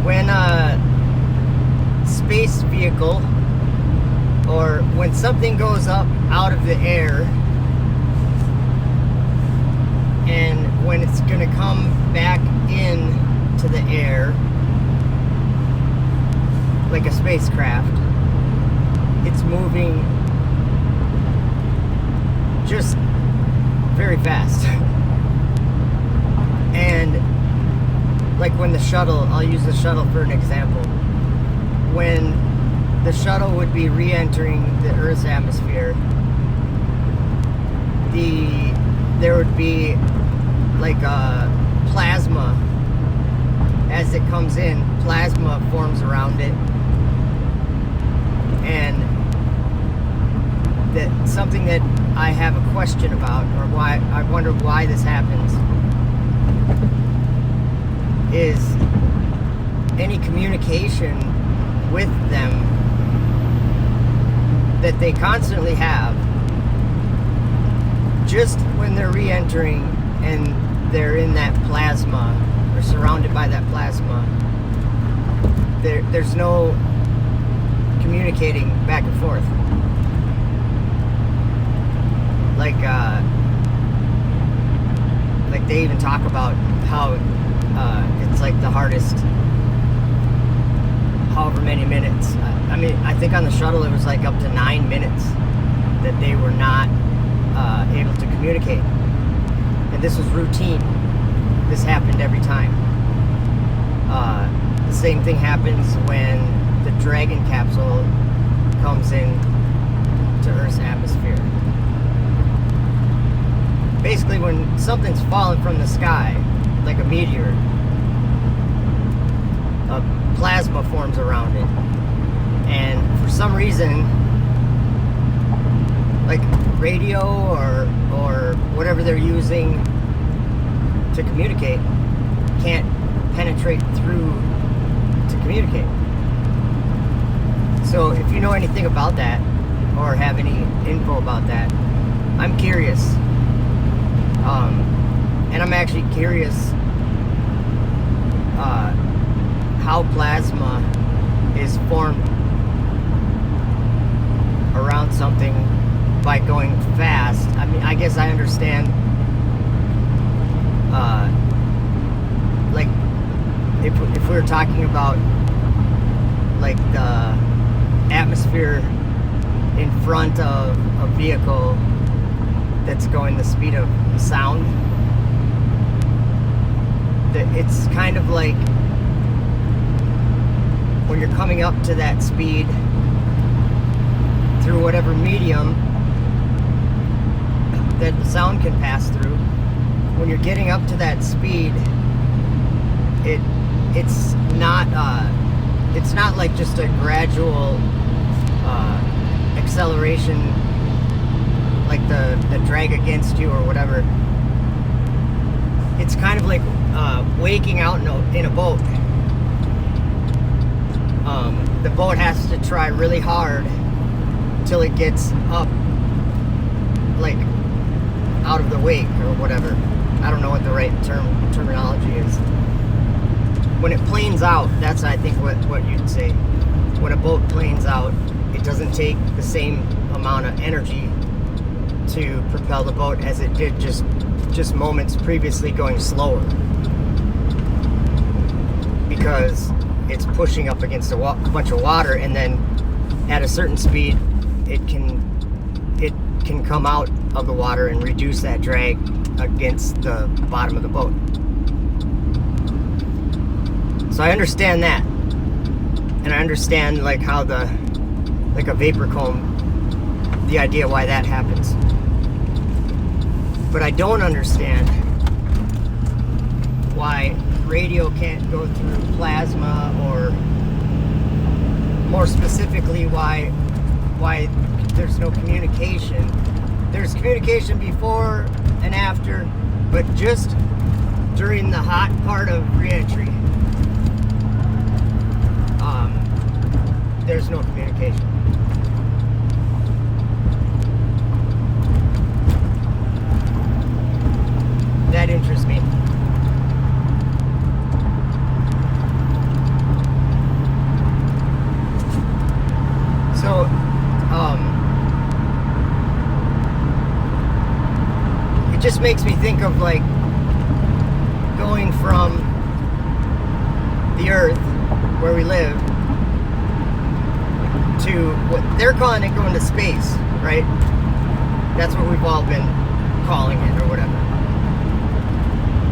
when a space vehicle or when something goes up out of the air and when it's going to come back in to the air like a spacecraft, it's moving just very fast. And like when the shuttle, I'll use the shuttle for an example. When the shuttle would be re-entering the Earth's atmosphere, there would be like a plasma. As it comes in, plasma forms around it, and that something that I have a question about, or why I wonder why this happens, is any communication with them that they constantly have. Just when they're re-entering and they're in that plasma, or surrounded by that plasma, there's no communicating back and forth. Like they even talk about how it's like the hardest however many minutes. I mean, I think on the shuttle it was like up to 9 minutes that they were not able to communicate. And this was routine. This happened every time. The same thing happens when the Dragon capsule comes in to Earth's atmosphere. Basically, when something's falling from the sky, like a meteor, a plasma forms around it. And for some reason, like radio or whatever they're using to communicate can't penetrate through to communicate. So if you know anything about that or have any info about that, I'm curious. And I'm actually curious how plasma is formed around something by going fast. I mean, I guess I understand like if we were talking about like the atmosphere in front of a vehicle that's going the speed of sound, that it's kind of like when you're coming up to that speed through whatever medium that the sound can pass through. When you're getting up to that speed, it's not like just a gradual acceleration, like the drag against you or whatever. It's kind of like waking out in a boat. The boat has to try really hard till it gets up, like out of the wake or whatever. I don't know what the right terminology is. When it planes out, that's I think what you'd say. When a boat planes out, it doesn't take the same amount of energy to propel the boat as it did just moments previously going slower, because it's pushing up against a bunch of water, and then at a certain speed it can come out of the water and reduce that drag against the bottom of the boat. So I understand that, and I understand like how like a vapor cone, the idea why that happens. But I don't understand why radio can't go through plasma, or more specifically why there's no communication. There's communication before and after, but just during the hot part of re-entry, there's no communication. That interests me. just makes me think of like going from the Earth where we live to what they're calling it going to space, right? That's what we've all been calling it or whatever.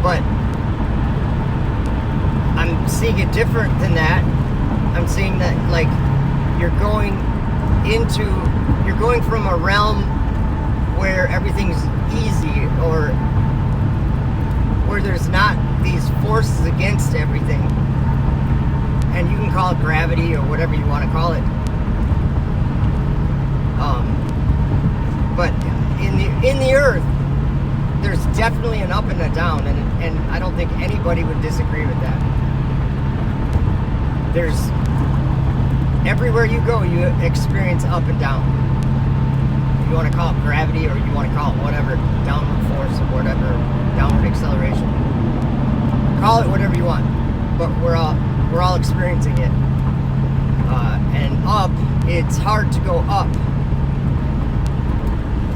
But I'm seeing it different than that. I'm seeing that like you're going from a realm where everything's easy, or where there's not these forces against everything, and you can call it gravity or whatever you want to call it. But in the Earth, there's definitely an up and a down, and I don't think anybody would disagree with that. There's everywhere you go, you experience up and down. You want to call it gravity, or you want to call it whatever, downward force or whatever, downward acceleration. Call it whatever you want, but we're all experiencing it. And up, it's hard to go up.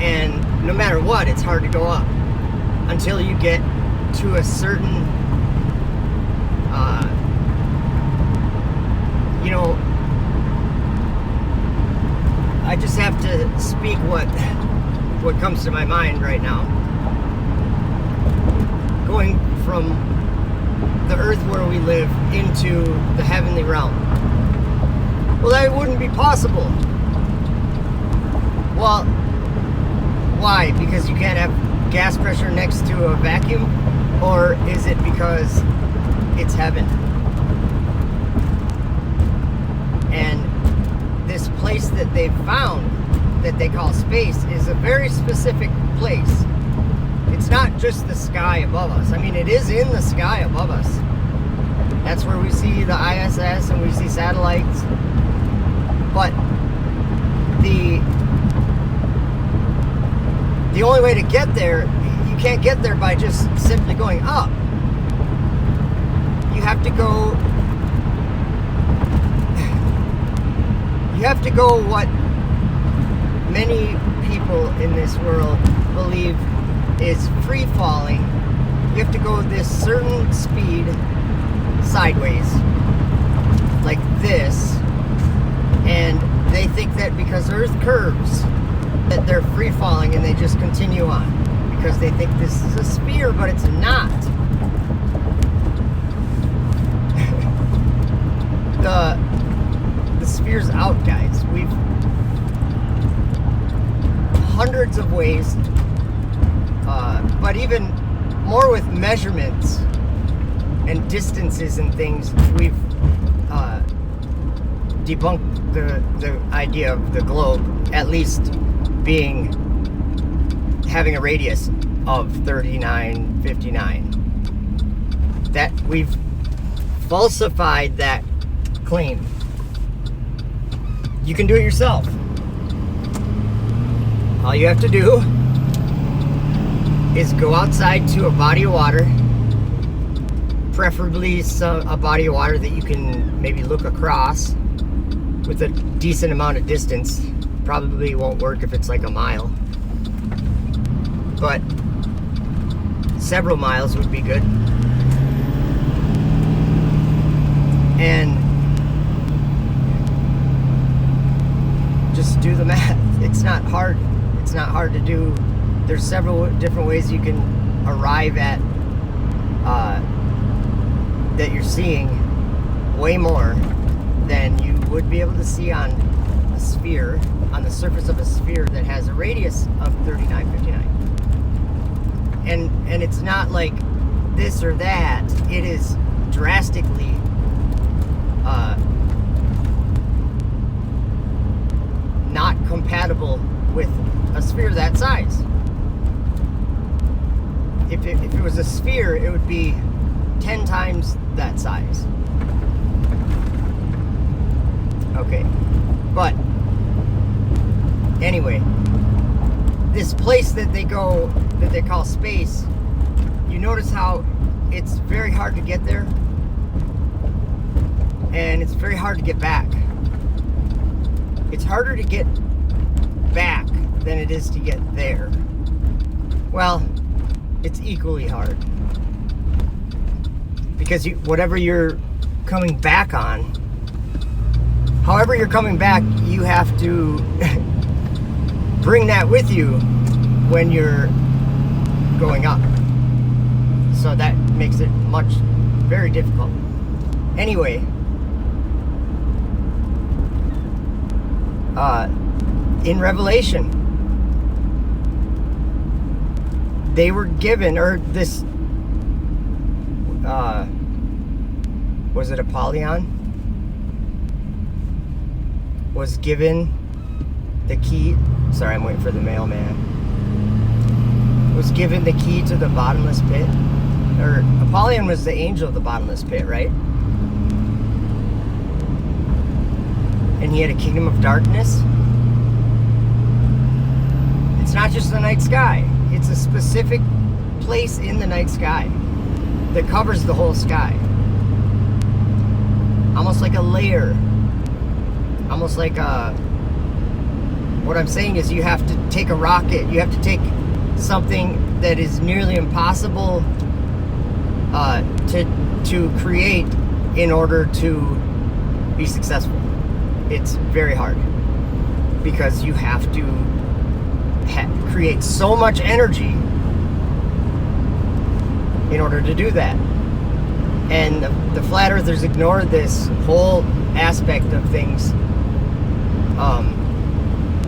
And no matter what, it's hard to go up until you get to a certain, I just have to speak what comes to my mind right now. Going from the Earth where we live into the heavenly realm. Well, that wouldn't be possible. Well, why? Because you can't have gas pressure next to a vacuum? Or is it because it's heaven? And this place that they've found that they call space is a very specific place. It's not just the sky above us. I mean, it is in the sky above us. That's where we see the ISS and we see satellites. But the only way to get there, you can't get there by just simply going up. You have to go what many people in this world believe is free falling. You have to go this certain speed sideways, like this, and they think that because Earth curves, that they're free falling, and they just continue on because they think this is a sphere, but it's not. The sphere's out, guys. We've hundreds of ways, but even more with measurements and distances and things, we've debunked the idea of the globe at least having a radius of 3959. That we've falsified that claim. You can do it yourself. All you have to do is go outside to a body of water, preferably a body of water that you can maybe look across with a decent amount of distance. Probably won't work if it's like a mile, but several miles would be good. And just do the math. It's not hard. It's not hard to do. There's several different ways you can arrive at that you're seeing way more than you would be able to see on a sphere, on the surface of a sphere that has a radius of 3959. And it's not like this or that. It is drastically not compatible with a sphere that size. If it was a sphere, it would be 10 times that size. Okay, but anyway, this place that they go, that they call space, you notice how it's very hard to get there, and it's very hard to get back. It's harder to get back than it is to get there. Well, it's equally hard. Because whatever you're coming back on, however you're coming back, you have to bring that with you when you're going up. So that makes it very difficult. Anyway, in Revelation, they were given, or this, was it Apollyon? Was given the key. Sorry, I'm waiting for the mailman. Was given the key to the bottomless pit. Or Apollyon was the angel of the bottomless pit, right? And he had a kingdom of darkness. It's not just the night sky. It's a specific place in the night sky that covers the whole sky. Almost like a layer. Almost like what I'm saying is you have to take a rocket. You have to take something that is nearly impossible to create in order to be successful. It's very hard because you have to create so much energy in order to do that. And the flat earthers ignore this whole aspect of things,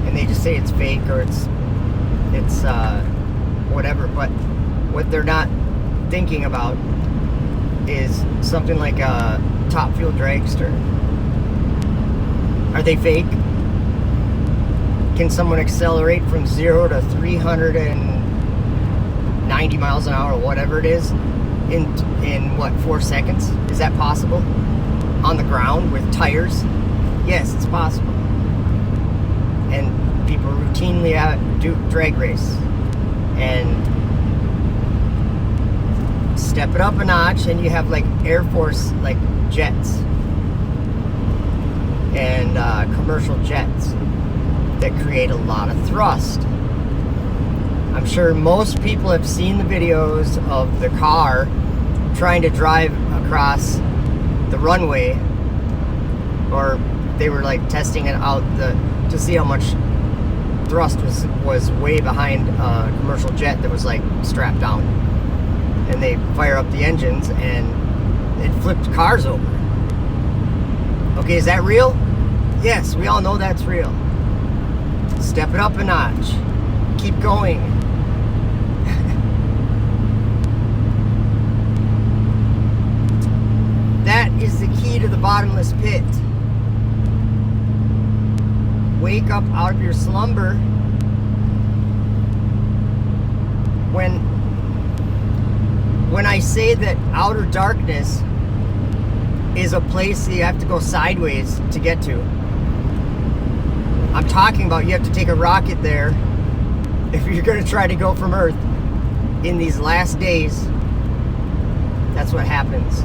and they just say it's fake or it's whatever. But what they're not thinking about is something like a top fuel dragster. Are they fake? Can someone accelerate from 0 to 390 miles an hour, or whatever it is, in what, 4 seconds? Is that possible? On the ground with tires? Yes, it's possible. And people routinely do drag race and step it up a notch, and you have like Air Force like jets and commercial jets that create a lot of thrust. I'm sure most people have seen the videos of the car trying to drive across the runway, or they were like testing it out to see how much thrust was way behind a commercial jet that was like strapped down. And they fire up the engines and it flipped cars over. Okay, is that real? Yes, we all know that's real. Step it up a notch. Keep going. That is the key to the bottomless pit. Wake up out of your slumber when I say that outer darkness is a place that you have to go sideways to get to. I'm talking about you have to take a rocket there if you're going to try to go from Earth in these last days. That's what happens.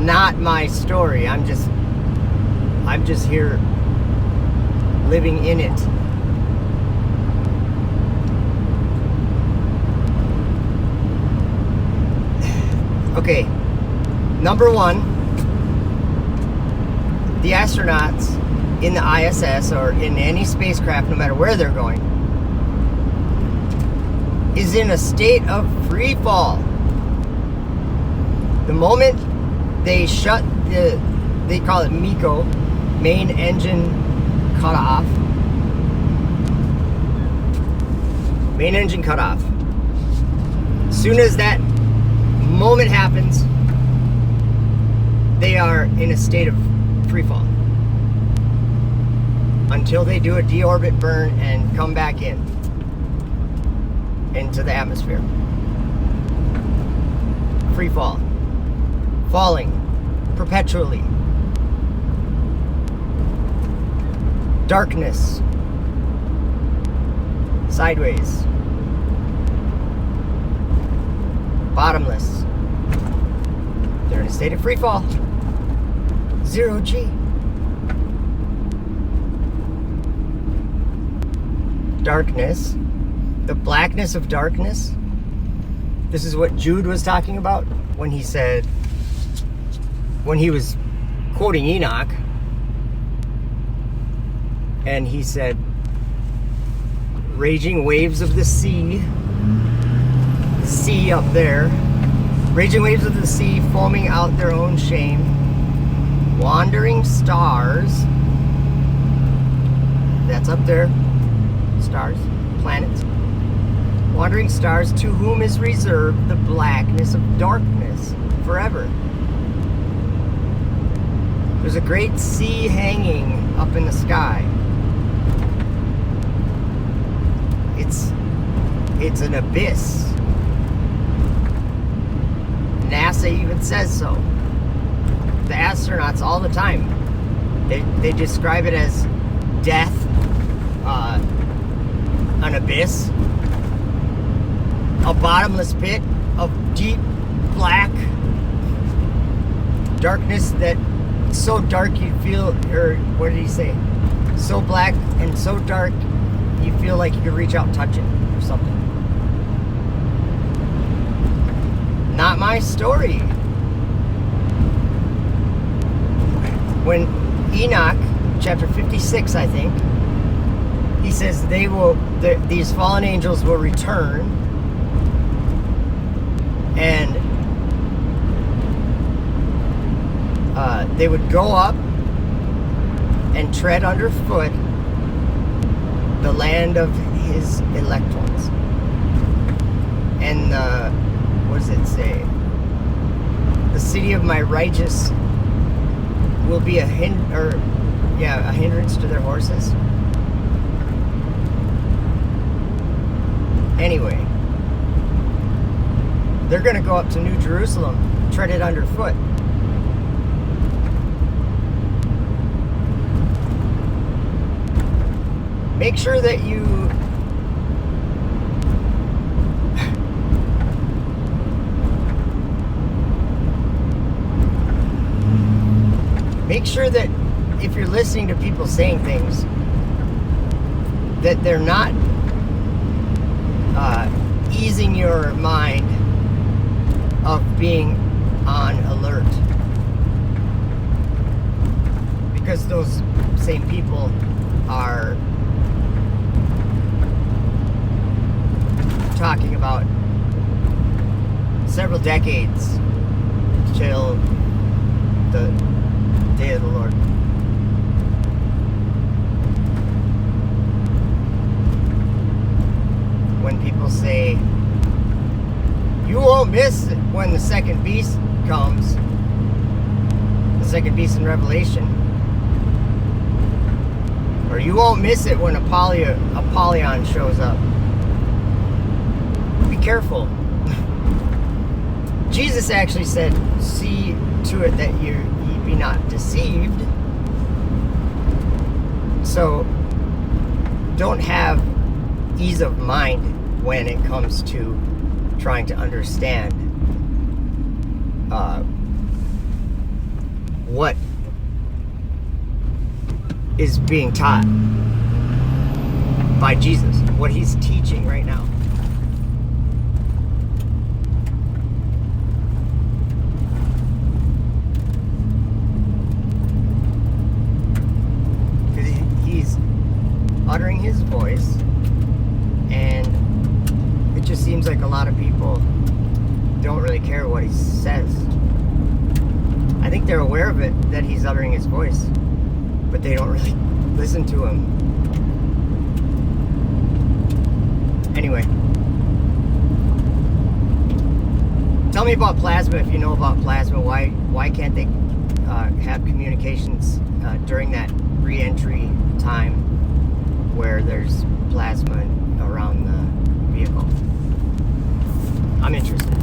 Not my story. I'm just here living in it. Okay, number one, the astronauts in the ISS or in any spacecraft, no matter where they're going, is in a state of free fall. The moment they shut they call it MECO, main engine cutoff. Main engine cutoff. As soon as that moment happens, they are in a state of free fall until they do a deorbit burn and come back into the atmosphere. Free fall. Falling perpetually. Darkness. Sideways. Bottomless. They're in a state of free fall. 0G. Darkness. the blackness of darkness. This is what Jude was talking about when he said, when he was quoting Enoch, and he said, raging waves of the sea up there, raging waves of the sea foaming out their own shame, wandering stars, that's up there, stars, planets, wandering stars, to whom is reserved the blackness of darkness forever. There's a great sea hanging up in the sky. It's an abyss. NASA even says so. The astronauts all the time, they describe it as death, an abyss, a bottomless pit of deep black darkness that so dark you feel, or what did he say? So black and so dark you feel like you could reach out and touch it or something. Not my story. When Enoch, chapter 56, I think, he says these fallen angels will return, and they would go up and tread underfoot the land of his elect ones. And what does it say? The city of my righteous will be a hindrance to their horses. Anyway, they're going to go up to New Jerusalem, tread it underfoot. Make sure that you make sure that if you're listening to people saying things, that they're not easing your mind of being on alert. Because those same people are talking about several decades till the day of the Lord. When people say, you won't miss it when the second beast comes, the second beast in Revelation, or you won't miss it when Apollyon shows up. Be careful. Jesus actually said, see to it that ye be not deceived. So don't have ease of mind when it comes to trying to understand what is being taught by Jesus, what he's teaching right now. Because he's uttering his voice, and it just seems like a lot of people don't really care what he says. I think they're aware of it, that he's uttering his voice, but they don't really listen to him. Anyway, tell me about plasma if you know about plasma. Why can't they have communications during that re-entry time where there's plasma around the vehicle? I'm interested.